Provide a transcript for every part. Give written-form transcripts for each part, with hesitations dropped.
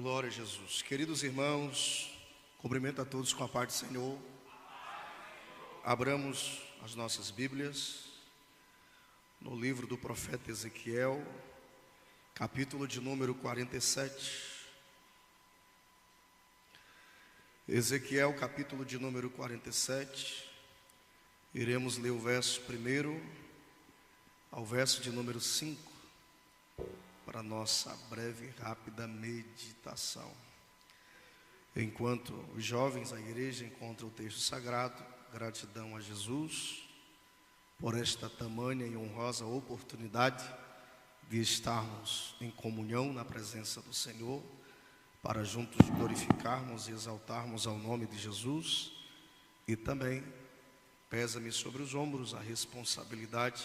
Glória a Jesus. Queridos irmãos, cumprimento a todos com a paz do Senhor. Abramos as nossas Bíblias no livro do profeta Ezequiel, capítulo de número 47. Ezequiel, capítulo de número 47. Iremos ler o verso 1 ao verso de número 5. Para nossa breve e rápida meditação. Enquanto os jovens da igreja encontram o texto sagrado, gratidão a Jesus por esta tamanha e honrosa oportunidade de estarmos em comunhão na presença do Senhor, para juntos glorificarmos e exaltarmos ao nome de Jesus. E também pesa-me sobre os ombros a responsabilidade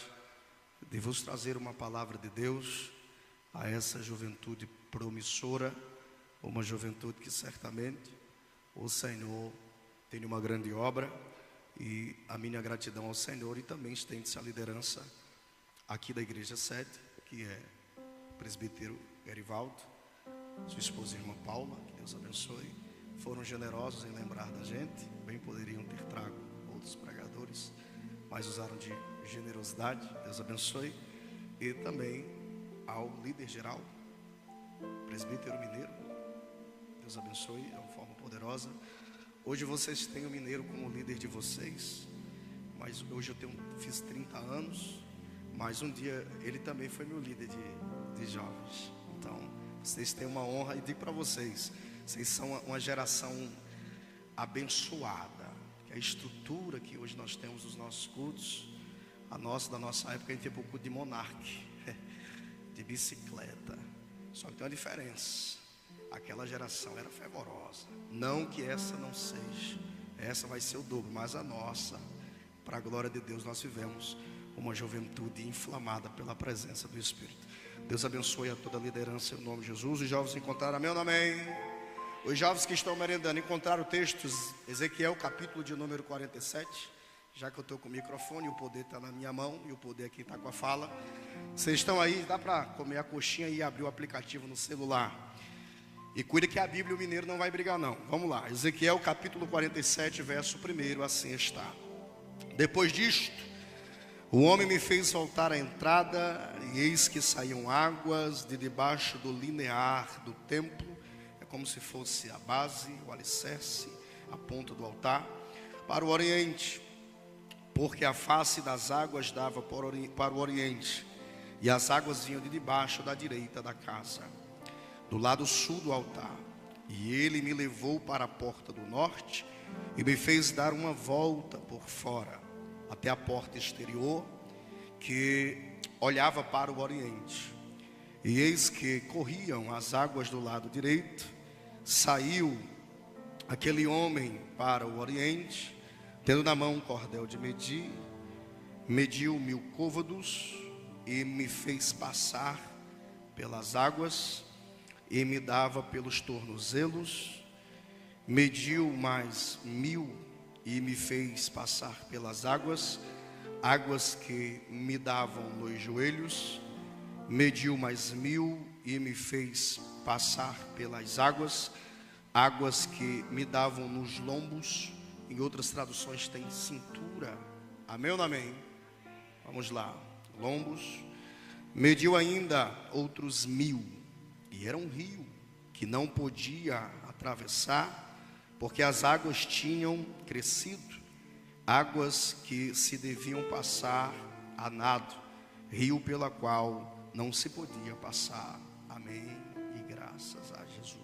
de vos trazer uma palavra de Deus a essa juventude promissora, uma juventude que certamente o Senhor tem uma grande obra, e a minha gratidão ao Senhor, e também estende-se a liderança aqui da igreja sede, que é o presbítero Erivaldo, sua esposa irmã Paula, que Deus abençoe, foram generosos em lembrar da gente, bem poderiam ter trago outros pregadores, mas usaram de generosidade, Deus abençoe, e também ao líder geral, presbítero Mineiro, Deus abençoe, é uma forma poderosa. Hoje vocês têm o Mineiro como líder de vocês, mas hoje fiz 30 anos, mas um dia ele também foi meu líder de jovens. Então, vocês têm uma honra, e digo para vocês, vocês são uma geração abençoada, que a estrutura que hoje nós temos nos nossos cultos, da nossa época, a gente ia para o culto de monarca, de bicicleta. Só que tem uma diferença: aquela geração era fervorosa. Não que essa não seja, essa vai ser o dobro, mas a nossa, para a glória de Deus, nós vivemos uma juventude inflamada pela presença do Espírito. Deus abençoe a toda a liderança em nome de Jesus. Os jovens encontraram, amém ou não amém? Os jovens que estão merendando encontraram o texto, Ezequiel, capítulo de número 47. Já que eu estou com o microfone, o poder está na minha mão e o poder aqui está com a fala. Vocês estão aí, dá para comer a coxinha e abrir o aplicativo no celular. E cuida que a Bíblia, o mineiro não vai brigar não. Vamos lá, Ezequiel capítulo 47, verso 1, assim está. Depois disto, o homem me fez voltar à entrada, e eis que saíam águas de debaixo do linear do templo. É como se fosse a base, o alicerce, a ponta do altar, para o oriente. Porque a face das águas dava para o oriente, e as águas vinham de debaixo da direita da casa, do lado sul do altar. E ele me levou para a porta do norte, e me fez dar uma volta por fora, até a porta exterior, que olhava para o oriente. E eis que corriam as águas do lado direito. Saiu aquele homem para o oriente, tendo na mão um cordel de medir, mediu 1000 côvados, e me fez passar pelas águas, e me dava pelos tornozelos, mediu mais 1000, e me fez passar pelas águas, águas que me davam nos joelhos, mediu mais 1000, e me fez passar pelas águas, águas que me davam nos lombos. Em outras traduções tem cintura. Amém ou não amém? Vamos lá. Lombos. Mediu ainda outros 1000. E era um rio que não podia atravessar, porque as águas tinham crescido. Águas que se deviam passar a nado. Rio pela qual não se podia passar. Amém. E graças a Jesus.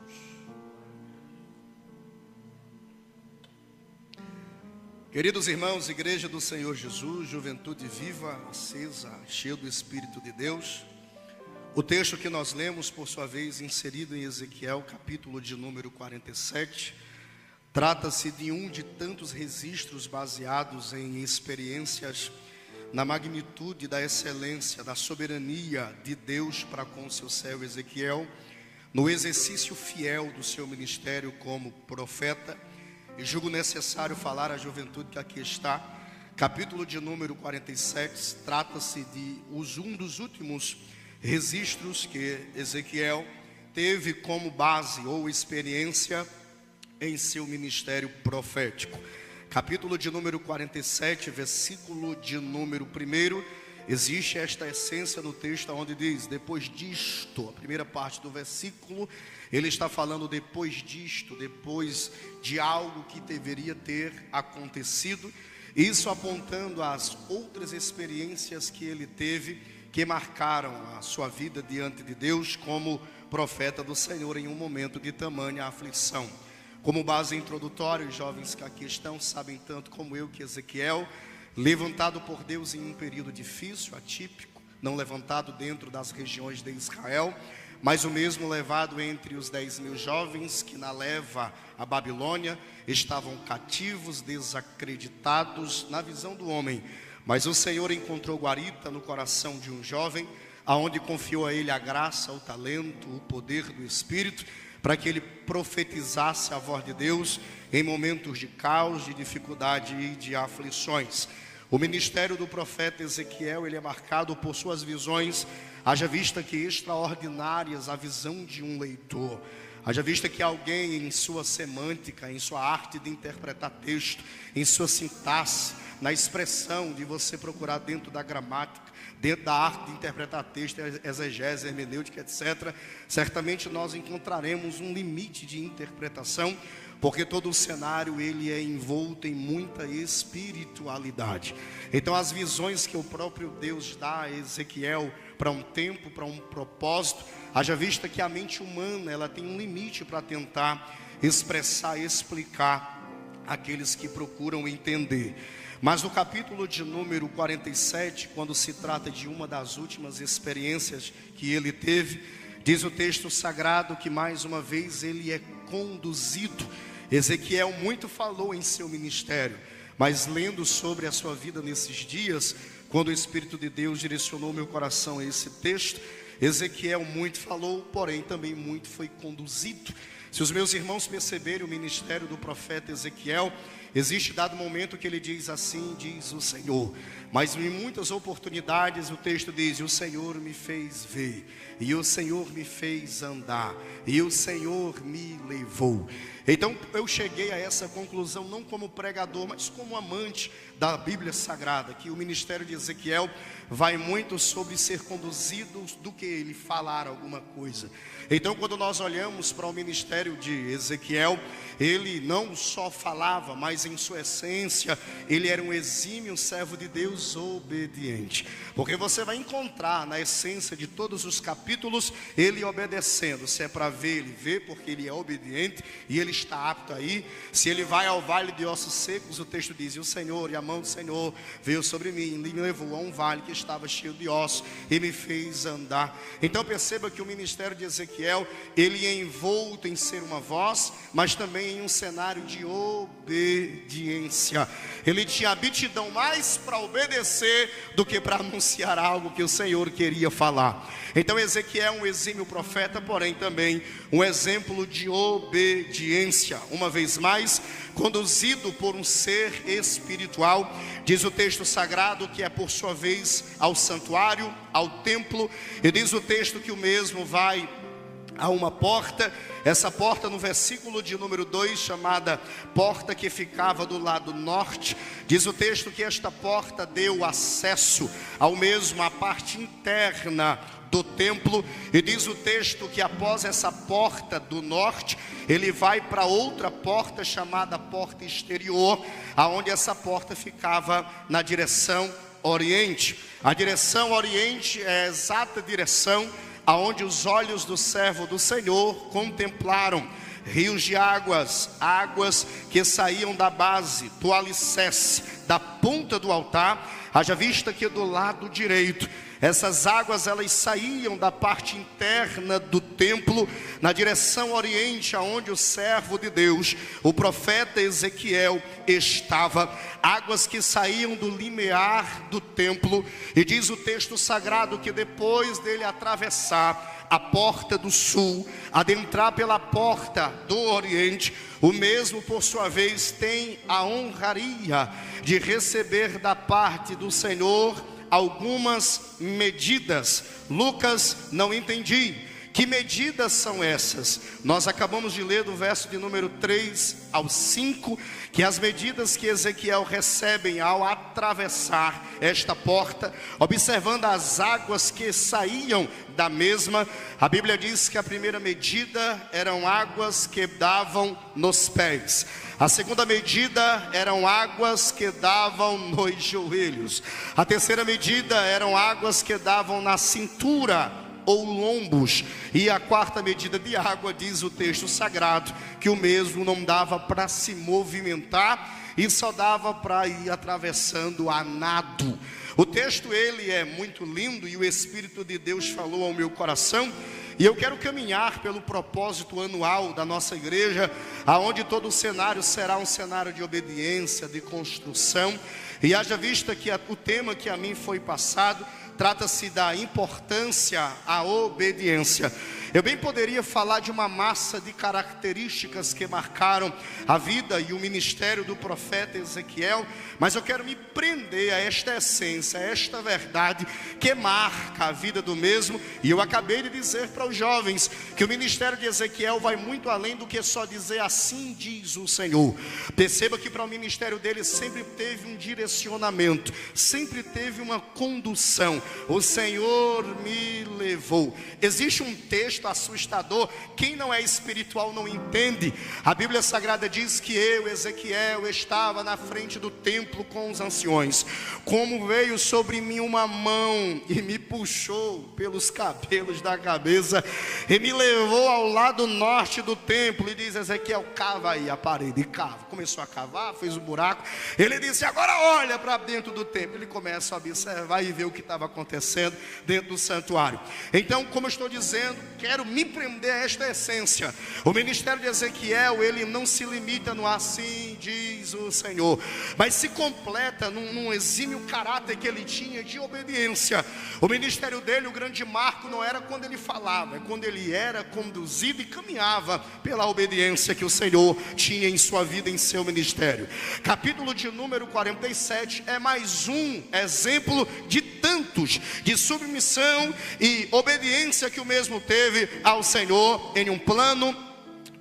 Queridos irmãos, igreja do Senhor Jesus, juventude viva, acesa, cheia do Espírito de Deus. O texto que nós lemos, por sua vez, inserido em Ezequiel, capítulo de número 47, trata-se de um de tantos registros baseados em experiências na magnitude da excelência, da soberania de Deus para com seu servo Ezequiel, no exercício fiel do seu ministério como profeta. E julgo necessário falar à juventude que aqui está. Capítulo de número 47, trata-se de um dos últimos registros que Ezequiel teve como base ou experiência em seu ministério profético. Capítulo de número 47, versículo de número 1, existe esta essência no texto onde diz: depois disto, a primeira parte do versículo, ele está falando depois disto, depois de algo que deveria ter acontecido, isso apontando às outras experiências que ele teve, que marcaram a sua vida diante de Deus como profeta do Senhor em um momento de tamanha aflição. Como base introdutória, os jovens que aqui estão sabem tanto como eu que Ezequiel, levantado por Deus em um período difícil, atípico, não levantado dentro das regiões de Israel, mas o mesmo levado entre os 10.000 jovens que na leva à Babilônia estavam cativos, desacreditados na visão do homem. Mas o Senhor encontrou guarita no coração de um jovem, aonde confiou a ele a graça, o talento, o poder do Espírito, para que ele profetizasse a voz de Deus em momentos de caos, de dificuldade e de aflições. O ministério do profeta Ezequiel, ele é marcado por suas visões, haja vista que extraordinárias a visão de um leitor, haja vista que alguém em sua semântica, em sua arte de interpretar texto, em sua sintaxe, na expressão de você procurar dentro da gramática, dentro da arte de interpretar texto, exegese, hermenêutica, etc., certamente nós encontraremos um limite de interpretação, porque todo o cenário ele é envolto em muita espiritualidade. Então as visões que o próprio Deus dá a Ezequiel para um tempo, para um propósito, haja vista que a mente humana ela tem um limite para tentar expressar, explicar aqueles que procuram entender. Mas no capítulo de número 47, quando se trata de uma das últimas experiências que ele teve, diz o texto sagrado que mais uma vez ele é conduzido. Ezequiel muito falou em seu ministério, mas lendo sobre a sua vida nesses dias, quando o Espírito de Deus direcionou meu coração a esse texto, Ezequiel muito falou, porém também muito foi conduzido. Se os meus irmãos perceberem o ministério do profeta Ezequiel, existe dado momento que ele diz assim, diz o Senhor. Mas em muitas oportunidades o texto diz: o Senhor me fez ver, e o Senhor me fez andar, e o Senhor me levou. Então eu cheguei a essa conclusão não como pregador, mas como amante da Bíblia Sagrada, que o ministério de Ezequiel vai muito sobre ser conduzido do que ele falar alguma coisa. Então quando nós olhamos para o ministério de Ezequiel, ele não só falava, mas em sua essência, ele era um exímio servo de Deus obediente. Porque você vai encontrar na essência de todos os capítulos, ele obedecendo. Se é para ver, ele vê, porque ele é obediente e ele está apto a ir. Se ele vai ao vale de ossos secos, o texto diz: e o Senhor, e a mão do Senhor veio sobre mim, e me levou a um vale que estava cheio de ossos, e me fez andar. Então perceba que o ministério de Ezequiel, ele é envolto em ser uma voz, mas também em um cenário de obediência. Ele tinha aptidão mais para obedecer do que para anunciar algo que o Senhor queria falar. Então Ezequiel é um exímio profeta, porém também um exemplo de obediência. Uma vez mais, conduzido por um ser espiritual, diz o texto sagrado que é por sua vez ao santuário, ao templo, e diz o texto que o mesmo vai a uma porta, essa porta no versículo de número 2, chamada porta que ficava do lado norte, diz o texto que esta porta deu acesso ao mesmo, à parte interna do templo, e diz o texto que após essa porta do norte, ele vai para outra porta chamada porta exterior, aonde essa porta ficava na direção oriente. A direção oriente é a exata direção aonde os olhos do servo do Senhor contemplaram rios de águas, águas que saíam da base, do alicerce, da ponta do altar. Haja vista que do lado direito, essas águas elas saíam da parte interna do templo, na direção oriente, aonde o servo de Deus, o profeta Ezequiel, estava. Águas que saíam do limiar do templo, e diz o texto sagrado que depois dele atravessar a porta do sul, adentrar pela porta do oriente, o mesmo por sua vez tem a honraria de receber da parte do Senhor algumas medidas. Lucas, não entendi. Que medidas são essas? Nós acabamos de ler do verso de número 3 ao 5, que as medidas que Ezequiel recebe ao atravessar esta porta, observando as águas que saíam da mesma, a Bíblia diz que a primeira medida eram águas que davam nos pés. A segunda medida eram águas que davam nos joelhos. A terceira medida eram águas que davam na cintura ou lombos. E a quarta medida de água, diz o texto sagrado, que o mesmo não dava para se movimentar e só dava para ir atravessando a nado. O texto ele é muito lindo e o Espírito de Deus falou ao meu coração. E eu quero caminhar pelo propósito anual da nossa igreja, aonde todo o cenário será um cenário de obediência, de construção. E haja vista que o tema que a mim foi passado trata-se da importância à obediência. Eu bem poderia falar de uma massa de características que marcaram a vida e o ministério do profeta Ezequiel, mas eu quero me prender a esta essência, a esta verdade que marca a vida do mesmo. E eu acabei de dizer para os jovens que o ministério de Ezequiel vai muito além do que só dizer assim diz o Senhor. Perceba que para o ministério dele sempre teve um direcionamento, sempre teve uma condução. O Senhor me levou. Existe um texto assustador, quem não é espiritual não entende. A Bíblia Sagrada diz que eu, Ezequiel, estava na frente do templo com os anciões, como veio sobre mim uma mão e me puxou pelos cabelos da cabeça e me levou ao lado norte do templo e diz: Ezequiel, cava aí a parede. E cava, começou a cavar, fez um buraco. Ele disse: agora olha para dentro do templo. Ele começa a observar e ver o que estava acontecendo dentro do santuário. Então, como eu estou dizendo, quero me prender a esta essência. O ministério de Ezequiel, ele não se limita no assim diz o Senhor, mas se completa num exímio caráter que ele tinha de obediência. O ministério dele, o grande marco não era quando ele falava, é quando ele era conduzido e caminhava pela obediência que o Senhor tinha em sua vida, em seu ministério. Capítulo de número 47 é mais um exemplo de tantos de submissão e obediência que o mesmo teve ao Senhor em um plano,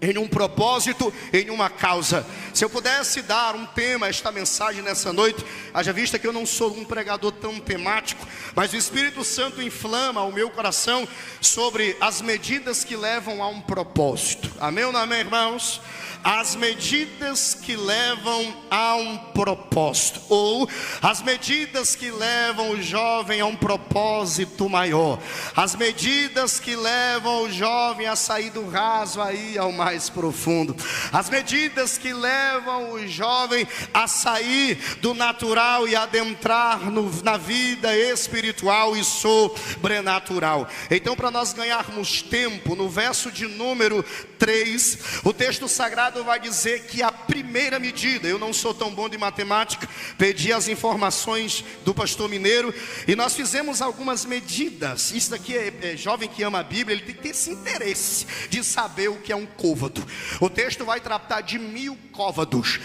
em um propósito, em uma causa. Se eu pudesse dar um tema a esta mensagem nessa noite, haja vista que eu não sou um pregador tão temático, mas o Espírito Santo inflama o meu coração sobre as medidas que levam a um propósito. Amém ou não amém, irmãos? As medidas que levam a um propósito, ou as medidas que levam o jovem a um propósito maior, as medidas que levam o jovem a sair do raso aí ao mais profundo, as medidas que levam o jovem a sair do natural e adentrar na vida espiritual e sobrenatural. Então, para nós ganharmos tempo, no verso de número 3, o texto sagrado vai dizer que a primeira medida, eu não sou tão bom de matemática, pedi as informações do pastor Mineiro e nós fizemos algumas medidas. Isso daqui é jovem que ama a Bíblia, ele tem que ter esse interesse de saber o que é um côvado. O texto vai tratar de 1000 côvados.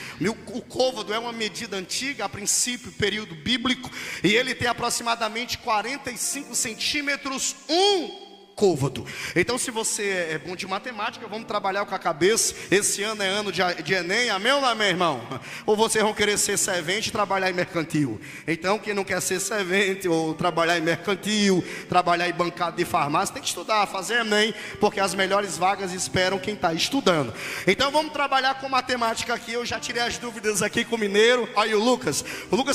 O côvado é uma medida antiga, a princípio, período bíblico, e ele tem aproximadamente 45 centímetros, côvado. Então, se você é bom de matemática, vamos trabalhar com a cabeça. Esse ano é ano de Enem, amém ou não amém, irmão? Ou vocês vão querer ser servente e trabalhar em mercantil? Então, quem não quer ser servente ou trabalhar em mercantil, trabalhar em bancada de farmácia, tem que estudar, fazer Enem, porque as melhores vagas esperam quem está estudando. Então, vamos trabalhar com matemática aqui. Eu já tirei as dúvidas aqui com o Mineiro. Olha o Lucas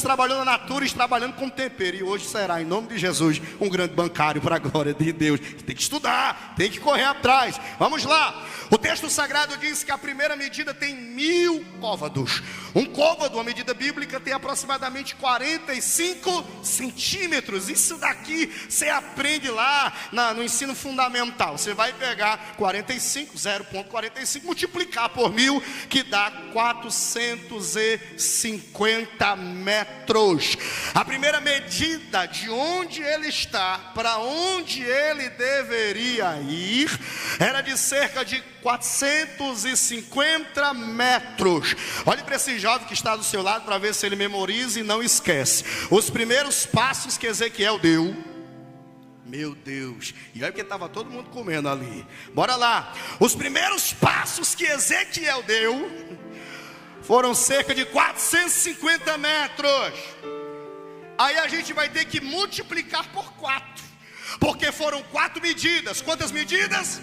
trabalhou na Natura, trabalhando com tempero, e hoje será, em nome de Jesus, um grande bancário para a glória de Deus. Tem que estudar, tem que correr atrás. Vamos lá. O texto sagrado diz que a primeira medida tem 1000 côvados. Um côvado, a medida bíblica, tem aproximadamente 45 centímetros. Isso daqui você aprende lá no ensino fundamental. Você vai pegar 0,45, multiplicar por 1000, que dá 450 metros. A primeira medida de onde ele está para onde ele deveria ir era de cerca de 450 metros. Olhe para esse jovem que está do seu lado para ver se ele memoriza e não esquece. Os primeiros passos que Ezequiel deu Meu Deus, e olha que estava todo mundo comendo ali. Bora lá. Os primeiros passos que Ezequiel deu foram cerca de 450 metros. Aí a gente vai ter que multiplicar por 4, porque foram 4 medidas. Quantas medidas?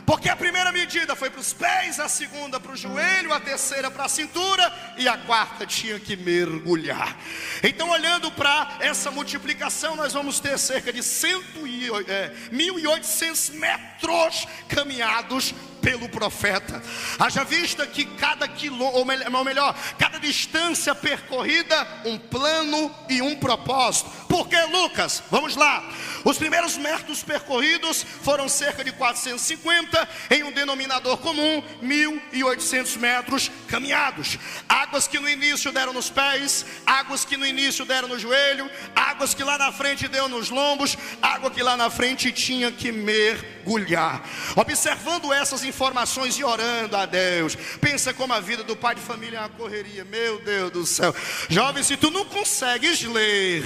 Porque a primeira medida foi para os pés, a segunda para o joelho, a terceira para a cintura e a quarta tinha que mergulhar. Então, olhando para essa multiplicação, nós vamos ter cerca de 1.800 metros caminhados pelo profeta. Haja vista que cada cada distância percorrida, um plano e um propósito. Por que, Lucas? Vamos lá. Os primeiros metros percorridos foram cerca de 450, em um denominador comum, 1.800 metros caminhados. Águas que no início deram nos pés, águas que no início deram no joelho, águas que lá na frente deu nos lombos, água que lá na frente tinha que mergulhar. Observando essas informações e orando a Deus, pensa como a vida do pai de família é uma correria. Meu Deus do céu. Jovem, se tu não consegues ler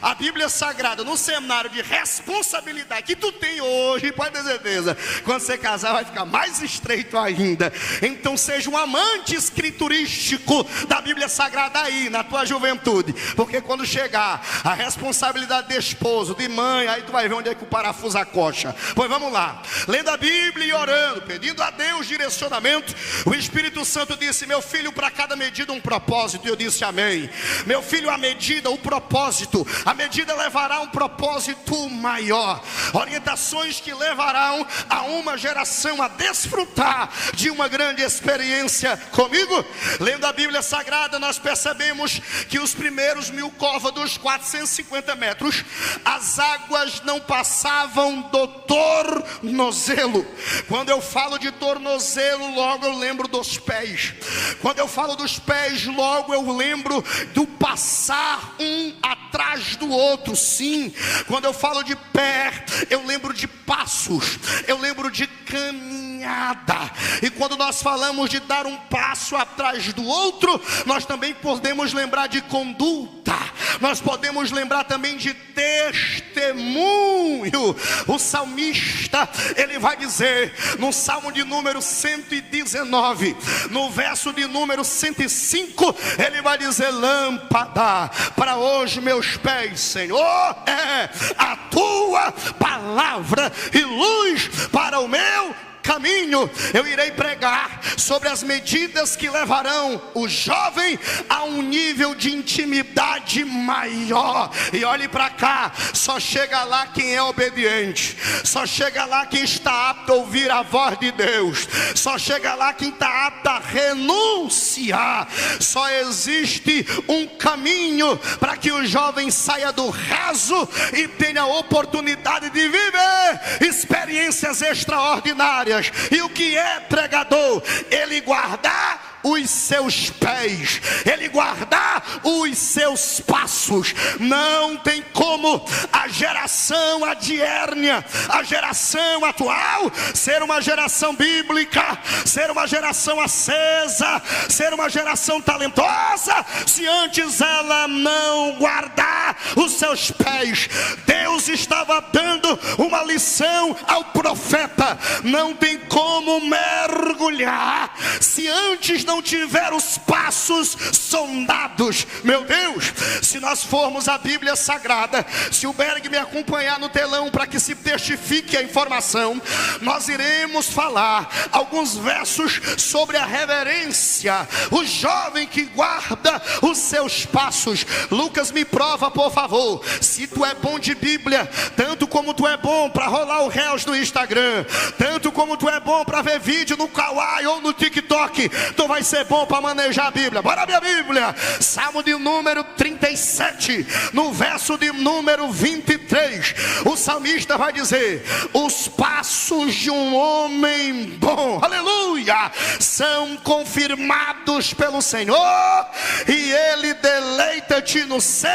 a Bíblia Sagrada no cenário de responsabilidade que tu tem hoje, pode ter certeza, quando você casar vai ficar mais estreito ainda. Então seja um amante escriturístico da Bíblia Sagrada aí na tua juventude, porque quando chegar a responsabilidade de esposo, de mãe, aí tu vai ver onde é que o parafuso acocha. Pois vamos lá, lendo a Bíblia e orando, pedindo a Deus direcionamento. O Espírito Santo disse: meu filho, para cada medida um propósito. E eu disse amém. Meu filho, a medida, o propósito, a medida levará a um propósito maior, orientações que levarão a uma geração a desfrutar de uma grande experiência comigo. Lendo a Bíblia Sagrada, nós percebemos que os primeiros 1000 côvados, 450 metros, as águas não passavam do tornozelo. Quando eu falo de tornozelo, logo eu lembro dos pés. Quando eu falo dos pés, logo eu lembro do passar um atrás do outro. Sim, quando eu falo de pé, eu lembro de passos, eu lembro de caminhada. E quando nós falamos de dar um passo atrás do outro, nós também podemos lembrar de conduta, nós podemos lembrar também de testemunho. O salmista, ele vai dizer no Salmo de número 119, no verso de número 105, ele vai dizer: lâmpada para hoje meus pés, Senhor, é a tua palavra e luz para o meu caminho. Eu irei pregar sobre as medidas que levarão o jovem a um nível de intimidade maior. E olhe para cá, só chega lá quem é obediente, só chega lá quem está apto a ouvir a voz de Deus, só chega lá quem está apto a renunciar. Só existe um caminho para que o jovem saia do raso e tenha a oportunidade de viver experiências extraordinárias. E o que é pregador? Ele guardar os seus pés, ele guardar os seus passos. Não tem como a geração adiérnia, a geração atual, ser uma geração bíblica, ser uma geração acesa, ser uma geração talentosa, se antes ela não guardar os seus pés. Deus estava dando uma lição ao profeta: não tem como mergulhar se antes não tiver os passos sondados. Meu Deus, se nós formos à Bíblia Sagrada, se o Berg me acompanhar no telão para que se testifique a informação, nós iremos falar alguns versos sobre a reverência, o jovem que guarda os seus passos. Lucas, me prova, por favor, se tu é bom de Bíblia, tanto como tu é bom para rolar o Reels no Instagram, tanto como tu é bom para ver vídeo no Kawaii ou no TikTok, tu vai ser bom para manejar a Bíblia. Bora abrir a Bíblia. Salmo de número 37, no verso de número 23, o salmista vai dizer: os passos de um homem bom, aleluia, são confirmados pelo Senhor, e Ele deleita-te no seu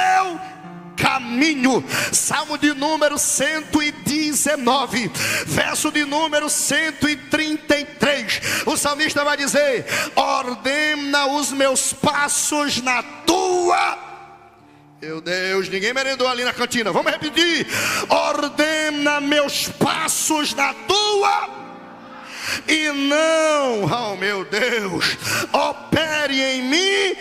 caminho. Salmo de número 119, verso de número 133, o salmista vai dizer: ordena os meus passos na tua... Meu Deus, ninguém merendou ali na cantina. Vamos repetir: ordena ordena meus passos na tua, e não, oh meu Deus, opere em mim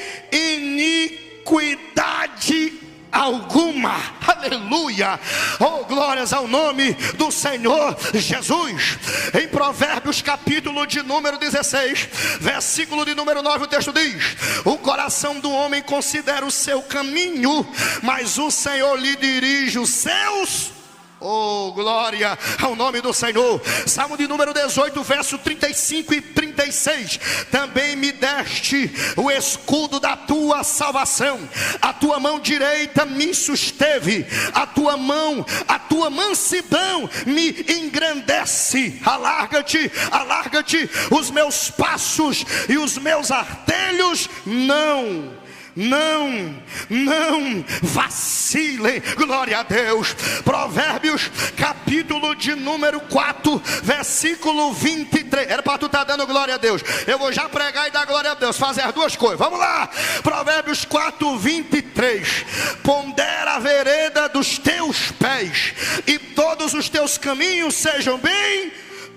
iniquidade alguma. Aleluia. Oh, glórias ao nome do Senhor Jesus. Em Provérbios capítulo de número 16, versículo de número 9, o texto diz: o coração do homem considera o seu caminho, mas o Senhor lhe dirige os seus. Oh, glória ao nome do Senhor. Salmo de número 18, verso 35 e 36. Também me deste o escudo da tua salvação, a tua mão direita me susteve, a tua mansidão me engrandece. Alarga-te, alarga-te os meus passos, e os meus artelhos não vacilem. Glória a Deus. Provérbios capítulo de número 4, versículo 23. Era para tu estar dando glória a Deus. Eu vou já pregar e dar glória a Deus, fazer as duas coisas. Vamos lá. Provérbios 4, 23. Pondera a vereda dos teus pés, e todos os teus caminhos sejam bem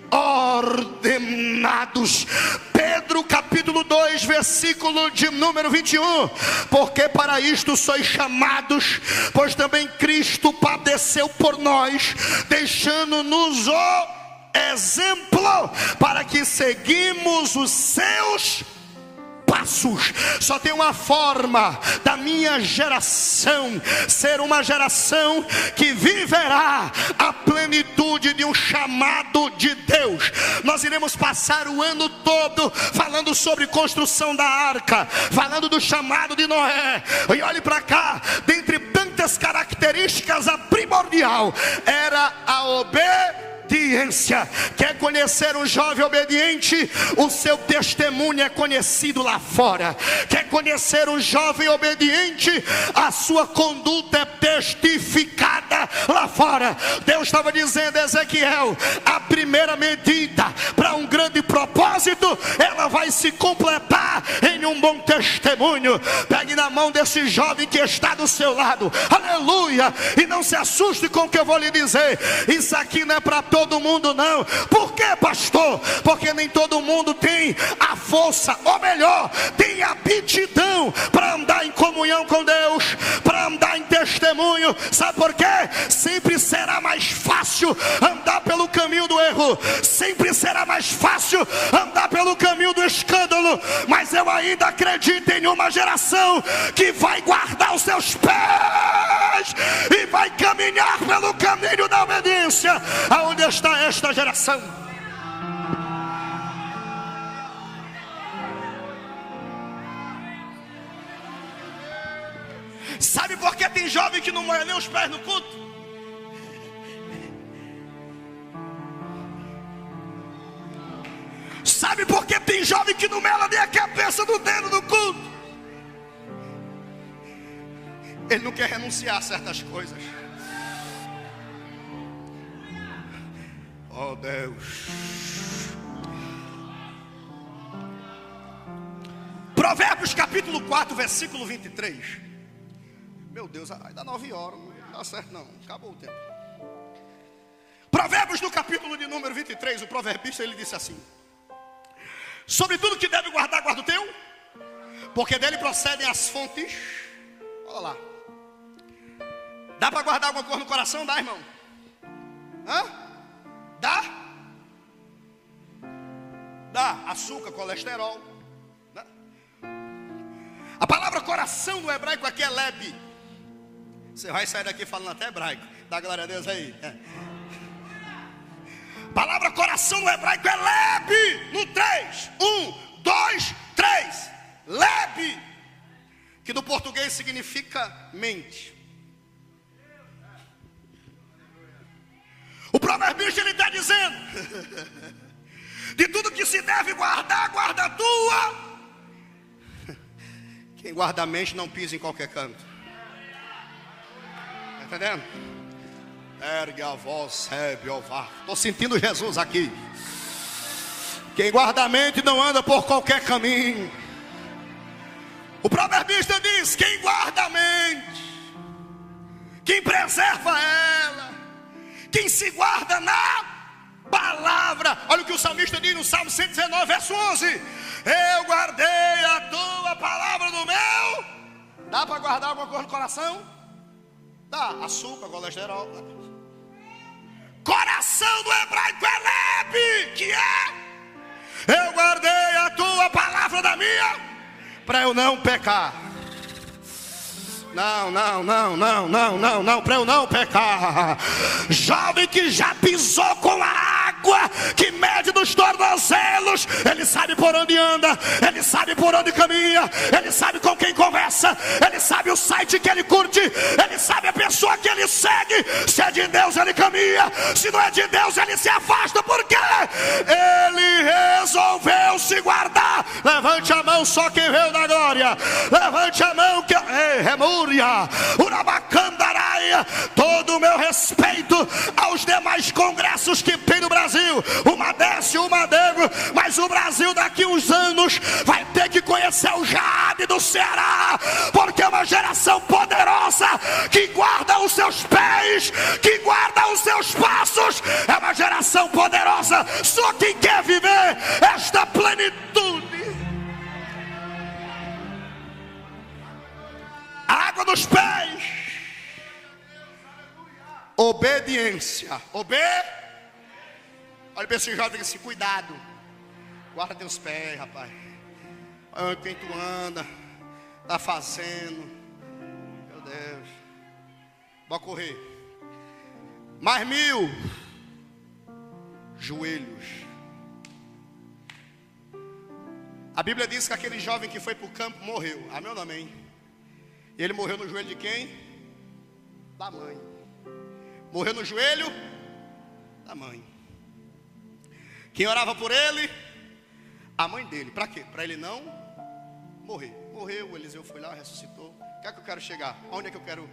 ordenados. Pedro capítulo 2, versículo de número 21. Porque para isto sois chamados, pois também Cristo padeceu por nós, deixando-nos o exemplo, para que seguimos os seus passos. Só tem uma forma da minha geração ser uma geração que viverá a plenitude de um chamado de Deus. Nós iremos passar o ano todo falando sobre construção da arca, falando do chamado de Noé. E olhe para cá, dentre tantas características, a primordial era a obediência. Quer conhecer um jovem obediente? O seu testemunho é conhecido lá fora. Quer conhecer um jovem obediente? A sua conduta é testificada lá fora. Deus estava dizendo a Ezequiel: a primeira medida para um grande propósito, ela vai se completar em um bom testemunho. Pegue na mão desse jovem que está do seu lado, aleluia, e não se assuste com o que eu vou lhe dizer. Isso aqui não é para todo mundo, não. Por quê, pastor? Porque nem todo mundo tem a força, ou melhor, tem a aptidão para andar em comunhão com Deus, para andar em testemunho. Sabe por quê? Sempre será mais fácil andar pelo caminho do erro, sempre será mais fácil andar pelo caminho do escândalo. Mas eu ainda acredito em uma geração que vai guardar os seus pés e vai caminhar pelo caminho da obediência. Aonde está esta geração? Sabe por que tem jovem que não molha nem os pés no culto? Sabe por que tem jovem que não mela nem a cabeça do dedo no culto? Ele não quer renunciar a certas coisas. Oh Deus. Provérbios capítulo 4, versículo 23. Meu Deus, aí dá 9 horas, não dá certo não, acabou o tempo. Provérbios no capítulo de número 23, o proverbista ele disse assim: sobre tudo que deve guardar, guarda o teu, porque dele procedem as fontes. Olha lá. Dá para guardar alguma coisa no coração? Dá, irmão? Hã? Dá? Dá. Açúcar, colesterol. Dá. A palavra coração no hebraico aqui é lebe. Você vai sair daqui falando até hebraico. Dá glória a Deus aí. A palavra coração no hebraico é lebe. No 3. 1, 2, 3. Lebe. Que no português significa mente. O proverbista ele está dizendo: de tudo que se deve guardar, guarda a tua. Quem guarda a mente não pisa em qualquer canto. Está entendendo? Ergue a voz, recebe, ó vá. Estou sentindo Jesus aqui. Quem guarda a mente não anda por qualquer caminho. O proverbista diz: quem guarda a mente, quem preserva ela, quem se guarda na palavra. Olha o que o salmista diz no Salmo 119, verso 11: eu guardei a tua palavra no meu. Dá para guardar alguma coisa no coração? Dá, açúcar, colesterol. Coração do hebraico é leve, que é: eu guardei a tua palavra da minha, para eu não pecar. Não, para eu não pecar. Jovem que já pisou com a água que mede dos tornozelos, ele sabe por onde anda, ele sabe por onde caminha, ele sabe com quem conversa, ele sabe o site que ele curte, ele sabe a pessoa que ele segue. Se é de Deus ele caminha, se não é de Deus ele se afasta, porque ele resolveu se guardar. Levante a mão só quem veio da glória, levante a mão que Urabacandaraia. Todo o meu respeito aos demais congressos que tem no Brasil, uma desce, uma dego, mas o Brasil daqui uns anos vai ter que conhecer o Jade do Ceará, porque é uma geração poderosa que guarda os seus pés, que guarda os seus passos. É uma geração poderosa. Só quem quer viver esta plenitude. Água nos pés. Obediência. Olha para esse jovem assim: cuidado, guarda teus pés, rapaz. Olha quem tu anda, tá fazendo. Meu Deus. Bora correr. Mais 1000 joelhos. A Bíblia diz que aquele jovem que foi para o campo morreu. Amém ou não amém? E ele morreu no joelho de quem? Da mãe. Morreu no joelho da mãe. Quem orava por ele? A mãe dele. Para quê? Para ele não morrer. Morreu, o Eliseu foi lá, ressuscitou. O que é que eu quero chegar? Onde é que eu quero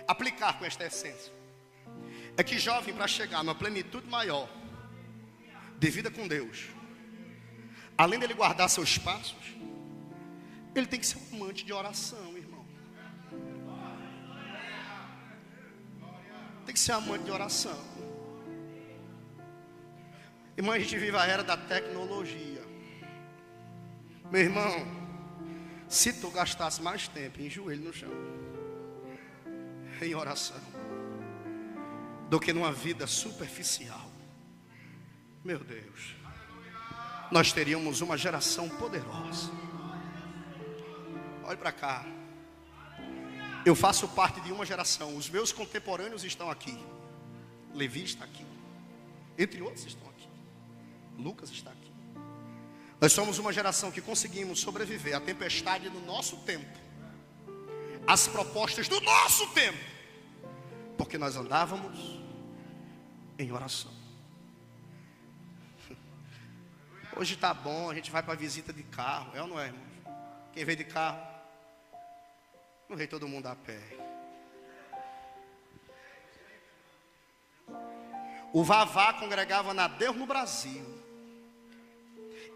aplicar com esta essência? É que jovem, para chegar numa plenitude maior de vida com Deus, além dele guardar seus passos, ele tem que ser um amante de oração, irmão. Tem que ser um amante de oração. Irmão, a gente vive a era da tecnologia. Meu irmão, se tu gastasse mais tempo em joelho no chão, em oração, do que numa vida superficial, meu Deus, nós teríamos uma geração poderosa. Olhe para cá. Eu faço parte de uma geração. Os meus contemporâneos estão aqui. Levi está aqui. Entre outros estão aqui. Lucas está aqui. Nós somos uma geração que conseguimos sobreviver à tempestade do nosso tempo, às propostas do nosso tempo, porque nós andávamos em oração. Hoje está bom, a gente vai para a visita de carro. É ou não é, irmão? Quem veio de carro? Não veio todo mundo a pé. O Vavá congregava na Deus no Brasil.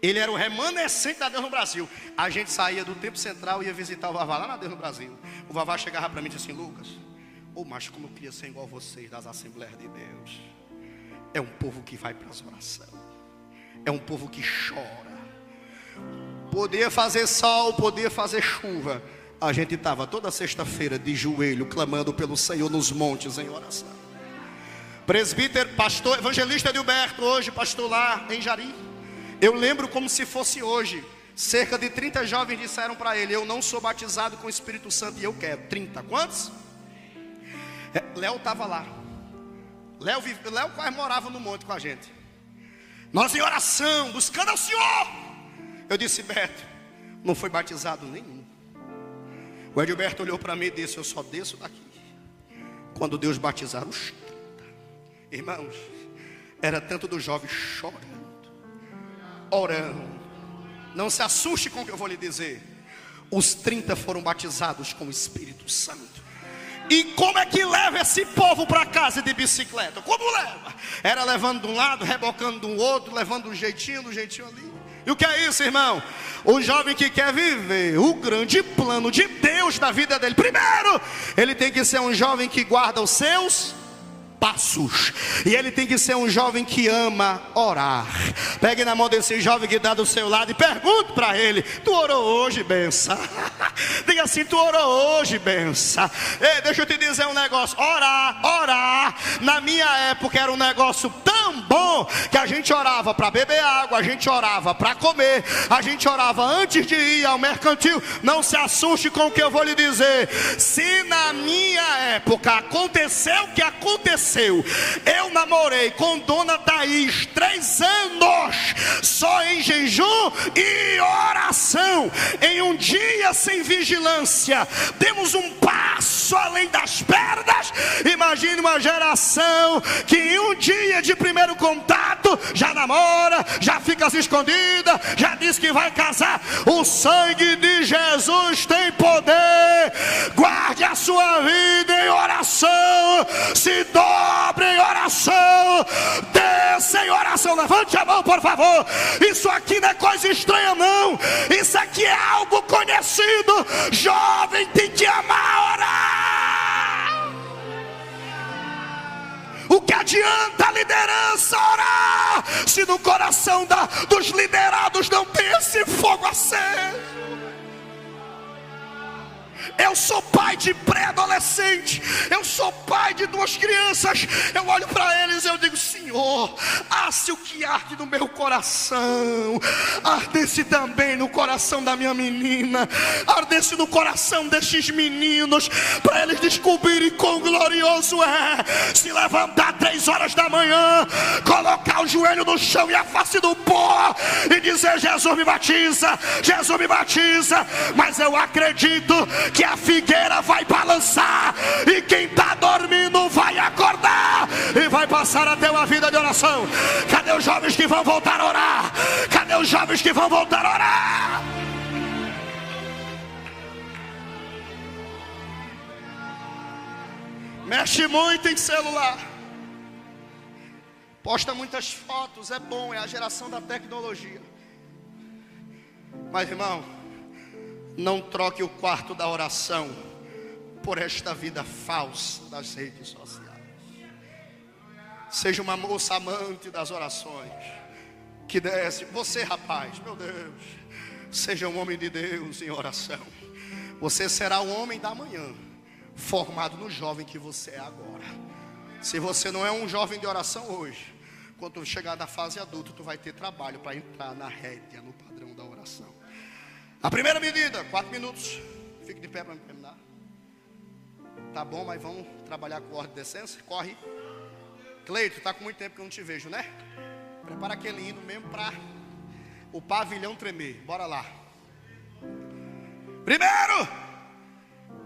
Ele era o remanescente da Deus no Brasil. A gente saía do Templo Central e ia visitar o Vavá lá na Deus no Brasil. O Vavá chegava para mim e disse assim: Lucas, mas como eu queria ser igual vocês das Assembleias de Deus. É um povo que vai para as orações. É um povo que chora. Podia fazer sol, podia fazer chuva. A gente estava toda sexta-feira de joelho, clamando pelo Senhor nos montes em oração. Presbítero, pastor, evangelista Edilberto, hoje pastor lá em Jari. Eu lembro como se fosse hoje. Cerca de 30 jovens disseram para ele: eu não sou batizado com o Espírito Santo e eu quero. 30, quantos? Léo estava lá. Léo quase morava no monte com a gente. Nós em oração, buscando ao Senhor. Eu disse: Beto, não foi batizado nenhum. O Edilberto olhou para mim e disse: eu só desço daqui quando Deus batizar os 30. Irmãos, era tanto dos jovens chorando, orando. Não se assuste com o que eu vou lhe dizer. Os 30 foram batizados com o Espírito Santo. E como é que leva esse povo para casa de bicicleta? Como leva? Era levando de um lado, rebocando de um outro, levando um jeitinho ali. E o que é isso, irmão? O jovem que quer viver o grande plano de Deus da vida dele, primeiro, ele tem que ser um jovem que guarda os seus passos. E ele tem que ser um jovem que ama orar. Pegue na mão desse jovem que está do seu lado e pergunte para ele: tu orou hoje, benção? Diga assim: tu orou hoje, benção? Ei, deixa eu te dizer um negócio. Orar na minha época era um negócio tão bom que a gente orava para beber água, a gente orava para comer, a gente orava antes de ir ao mercantil. Não se assuste com o que eu vou lhe dizer. Se na minha época aconteceu o que aconteceu, eu namorei com Dona Thaís 3 anos só em jejum e oração. Em um dia sem vigilância, demos um passo além das pernas. Imagine uma geração que em um dia de primeiro contato já namora, já fica se escondida, já diz que vai casar. O sangue de Jesus tem poder. Guarde a sua vida em oração, se dobre em oração, desça em oração. Levante a mão, por favor. Isso aqui não é coisa estranha, não. Isso aqui é algo conhecido. Jovem tem que amar orar. O que adianta a liderança orar se no coração dos liderados não tem esse fogo aceso? Eu sou pai de pré-adolescente, eu sou pai de 2 crianças. Eu olho para eles e eu digo: Senhor, se o que arde no meu coração ardesse também no coração da minha menina, ardesse no coração destes meninos, para eles descobrirem quão glorioso é se levantar 3 horas da manhã, colocar o joelho no chão e a face no pó e dizer: Jesus me batiza, Jesus me batiza. Mas eu acredito que a figueira vai balançar e quem está dormindo vai acordar e vai passar a ter uma vida de oração. Cadê os jovens que vão voltar a orar? Cadê os jovens que vão voltar a orar? Mexe muito em celular, posta muitas fotos, é bom, é a geração da tecnologia. Mas, irmão, não troque o quarto da oração por esta vida falsa das redes sociais. Seja uma moça amante das orações, que desce. Você, rapaz, meu Deus, seja um homem de Deus em oração. Você será o homem da manhã, formado no jovem que você é agora. Se você não é um jovem de oração hoje, quando tu chegar na fase adulta, tu vai ter trabalho para entrar na rédea, no padrão da oração. A primeira medida, 4 minutos. Fique de pé para me terminar. Tá bom, mas vamos trabalhar com ordem de decência. Corre. Cleito, tá com muito tempo que eu não te vejo, né? Prepara aquele hino mesmo para o pavilhão tremer. Bora lá. Primeiro,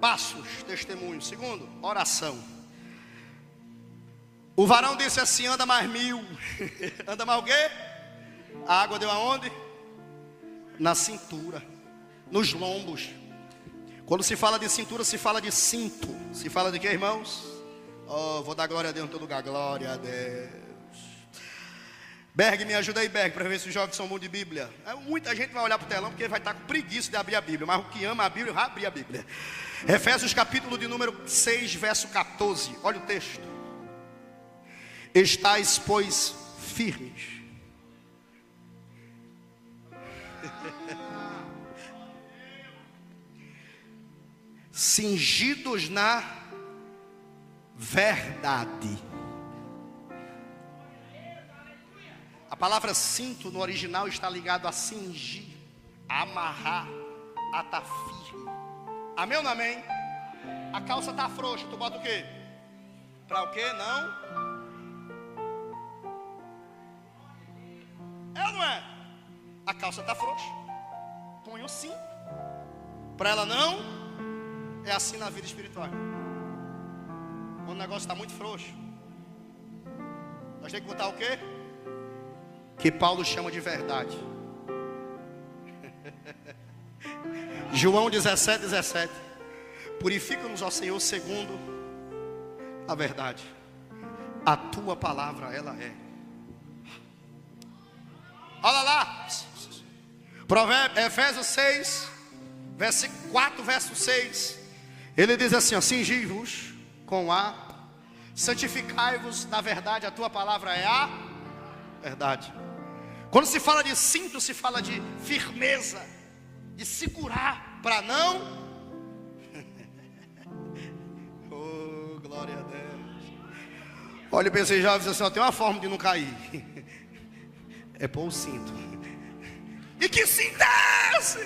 passos, testemunho. Segundo, oração. O varão disse assim: anda mais 1000. Anda mais o quê? A água deu aonde? Na cintura, nos lombos. Quando se fala de cintura, se fala de cinto. Se fala de quê, irmãos? Oh, vou dar glória a Deus em todo lugar. Glória a Deus. Berg, me ajuda aí, Berg, para ver se os jovens são bons de Bíblia. Muita gente vai olhar para o telão porque vai estar com preguiça de abrir a Bíblia. Mas o que ama a Bíblia vai abrir a Bíblia. Efésios capítulo de número 6, verso 14. Olha o texto. Estais, pois, firmes. Cingidos na verdade. A palavra cinto no original está ligado a cingir, a amarrar, a estar firme. Amém ou não amém? A calça está frouxa, tu bota o quê? Para o quê? Não? É ou não é? A calça está frouxa. Põe o sim. Para ela não. É assim na vida espiritual. Quando o negócio está muito frouxo, nós temos que botar o quê? Que Paulo chama de verdade. João 17, 17. Purifica-nos, ó Senhor, segundo a verdade. A tua palavra, ela é. Olha lá. Efésios 6, versículo 4, verso 6. Ele diz assim: cingi-vos com a Santificai-vos na verdade, a tua palavra é a verdade. Quando se fala de cinto, se fala de firmeza, de segurar para não. Oh, glória a Deus. Olha, eu pensei já, assim, tem uma forma de não cair. É pôr o cinto. E que cinto é esse?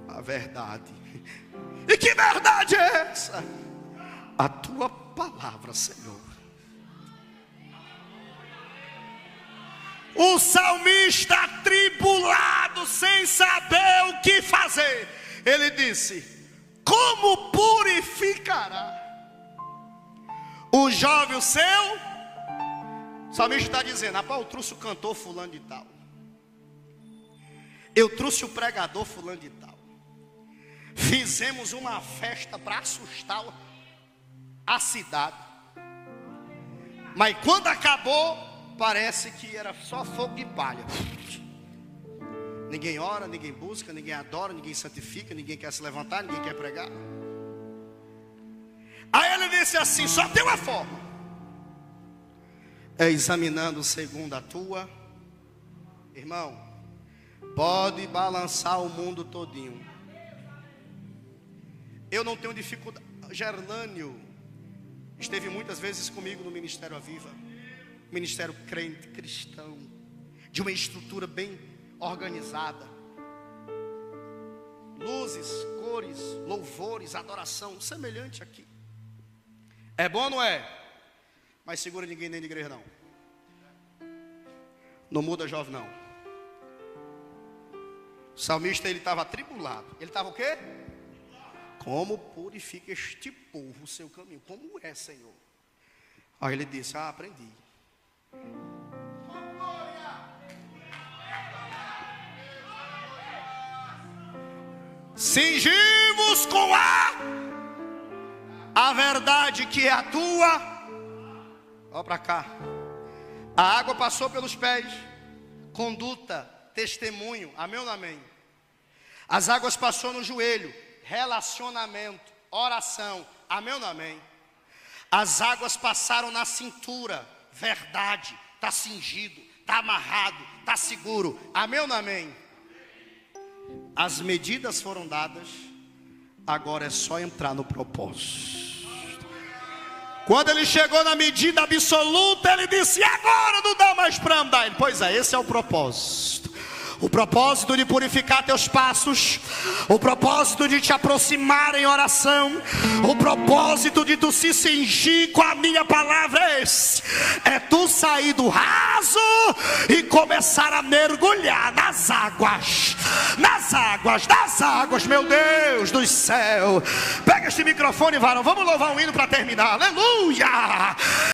A verdade. E que verdade é essa? A tua palavra, Senhor. O salmista atribulado, sem saber o que fazer, ele disse: como purificará o jovem o seu? O salmista está dizendo: rapaz, eu trouxe o cantor fulano de tal, eu trouxe o pregador fulano de tal, fizemos uma festa para assustar a cidade, mas quando acabou, parece que era só fogo de palha. Ninguém ora, ninguém busca, ninguém adora, ninguém santifica, ninguém quer se levantar, ninguém quer pregar. Aí ele disse assim: só tem uma forma, é examinando segundo a tua. Irmão, pode balançar o mundo todinho, eu não tenho dificuldade. Gerlânio esteve muitas vezes comigo no Ministério Aviva, ministério crente, cristão, de uma estrutura bem organizada, luzes, cores, louvores, adoração, semelhante aqui. É bom, não é? Mas segura ninguém dentro de igreja não. Não muda jovem não. O salmista, ele estava atribulado. Ele estava o quê? Como purifica este povo o seu caminho? Como é, Senhor? Aí ele disse: aprendi. Cingimos com a verdade que é a tua. Olha para cá. A água passou pelos pés. Conduta, testemunho. Amém ou não amém? As águas passou no joelho. Relacionamento, oração. Amém ou não amém? As águas passaram na cintura. Verdade, está cingido, está amarrado, está seguro. Amém ou não amém? As medidas foram dadas, agora é só entrar no propósito. Quando ele chegou na medida absoluta, ele disse: agora não dá mais para andar. Ele: pois é, esse é o propósito. O propósito de purificar teus passos, o propósito de te aproximar em oração, o propósito de tu se cingir com a minha palavra é esse: é tu sair do raso e começar a mergulhar nas águas, meu Deus do céu. Pega este microfone, varão, vamos louvar um hino para terminar. Aleluia!